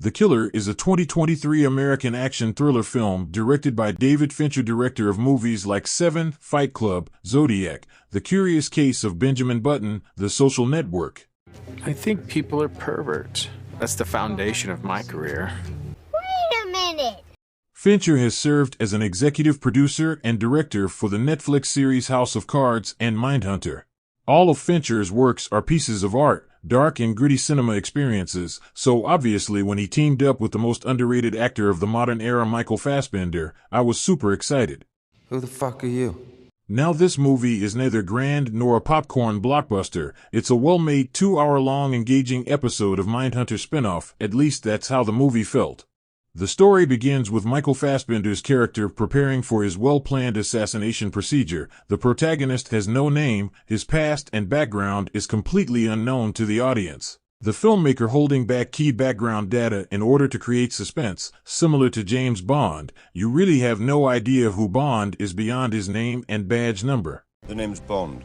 The Killer is a 2023 American action thriller film directed by David Fincher, director of movies like Seven, Fight Club, Zodiac, The Curious Case of Benjamin Button, The Social Network. I think people are perverts. That's the foundation of my career. Wait a minute! Fincher has served as an executive producer and director for the Netflix series House of Cards and Mindhunter. All of Fincher's works are pieces of art, dark and gritty cinema experiences, so obviously when he teamed up with the most underrated actor of the modern era, Michael Fassbender, I was super excited. Who the fuck are you? Now this movie is neither grand nor a popcorn blockbuster. It's a well-made 2-hour-long engaging episode of Mindhunter spin-off, at least that's how the movie felt. The story begins with Michael Fassbender's character preparing for his well-planned assassination procedure. The protagonist has no name, his past and background is completely unknown to the audience. The filmmaker holding back key background data in order to create suspense, similar to James Bond. You really have no idea who Bond is beyond his name and badge number. The name's Bond.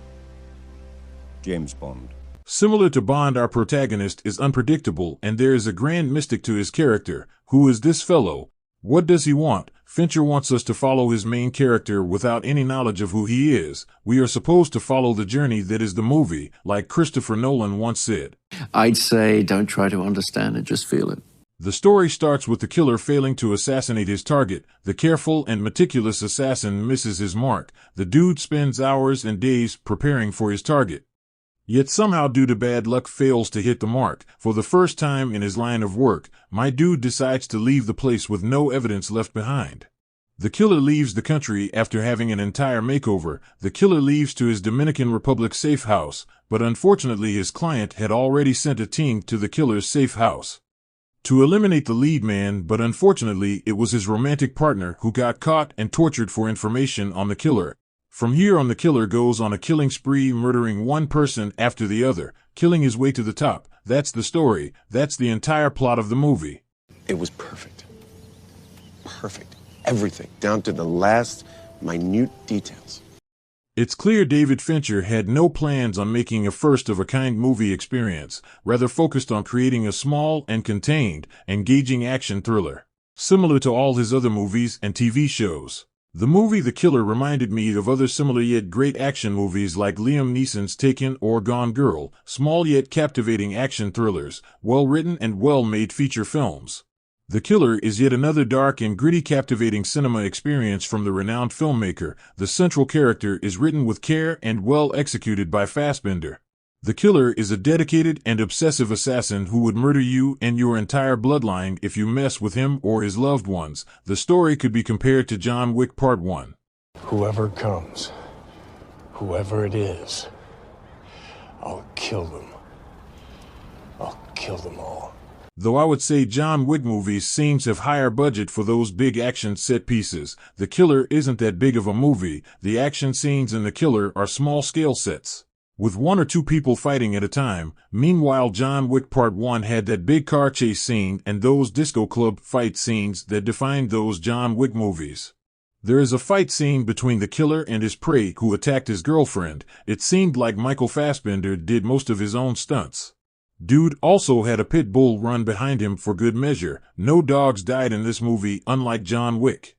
James Bond. Similar to Bond, our protagonist is unpredictable, and there is a grand mystic to his character. Who is this fellow? What does he want? Fincher wants us to follow his main character without any knowledge of who he is. We are supposed to follow the journey that is the movie, like Christopher Nolan once said. I'd say don't try to understand it, just feel it. The story starts with the killer failing to assassinate his target. The careful and meticulous assassin misses his mark. The dude spends hours and days preparing for his target. Yet somehow, due to bad luck, fails to hit the mark. For the first time in his line of work, my dude decides to leave the place with no evidence left behind. The killer leaves the country after having an entire makeover. The killer leaves to his Dominican Republic safe house, but unfortunately his client had already sent a team to the killer's safe house to eliminate the lead man, but unfortunately it was his romantic partner who got caught and tortured for information on the killer. From here on, the killer goes on a killing spree, murdering one person after the other, killing his way to the top. That's the story. That's the entire plot of the movie. It was perfect. Perfect. Everything, down to the last minute details. It's clear David Fincher had no plans on making a first-of-a-kind movie experience, rather focused on creating a small and contained, engaging action thriller, similar to all his other movies and TV shows. The movie The Killer reminded me of other similar yet great action movies like Liam Neeson's Taken or Gone Girl, small yet captivating action thrillers, well-written and well-made feature films. The Killer is yet another dark and gritty captivating cinema experience from the renowned filmmaker. The central character is written with care and well executed by Fassbender. The killer is a dedicated and obsessive assassin who would murder you and your entire bloodline if you mess with him or his loved ones. The story could be compared to John Wick Part 1. Whoever comes, whoever it is, I'll kill them. I'll kill them all. Though I would say John Wick movies seems to have higher budget for those big action set pieces, The Killer isn't that big of a movie. The action scenes in The Killer are small-scale sets, with one or two people fighting at a time. Meanwhile, John Wick Part 1 had that big car chase scene and those disco club fight scenes that defined those John Wick movies. There is a fight scene between the killer and his prey who attacked his girlfriend. It seemed like Michael Fassbender did most of his own stunts. Dude also had a pit bull run behind him for good measure. No dogs died in this movie, unlike John Wick.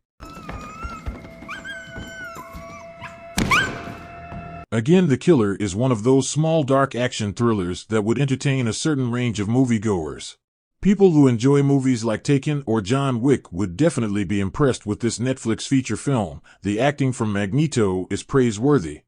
Again, The Killer is one of those small dark action thrillers that would entertain a certain range of moviegoers. People who enjoy movies like Taken or John Wick would definitely be impressed with this Netflix feature film. The acting from Magneto is praiseworthy.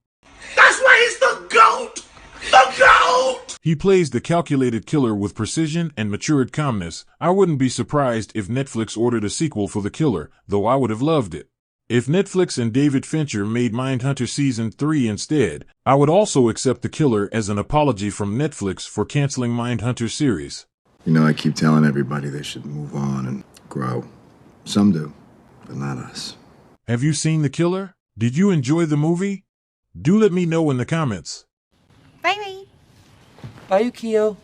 That's why he's the GOAT! The GOAT! He plays the calculated killer with precision and matured calmness. I wouldn't be surprised if Netflix ordered a sequel for The Killer, though I would have loved it. If Netflix and David Fincher made Mindhunter Season 3 instead, I would also accept The Killer as an apology from Netflix for canceling Mindhunter series. You know, I keep telling everybody they should move on and grow. Some do, but not us. Have you seen The Killer? Did you enjoy the movie? Do let me know in the comments. Bye. Bye, Yukio.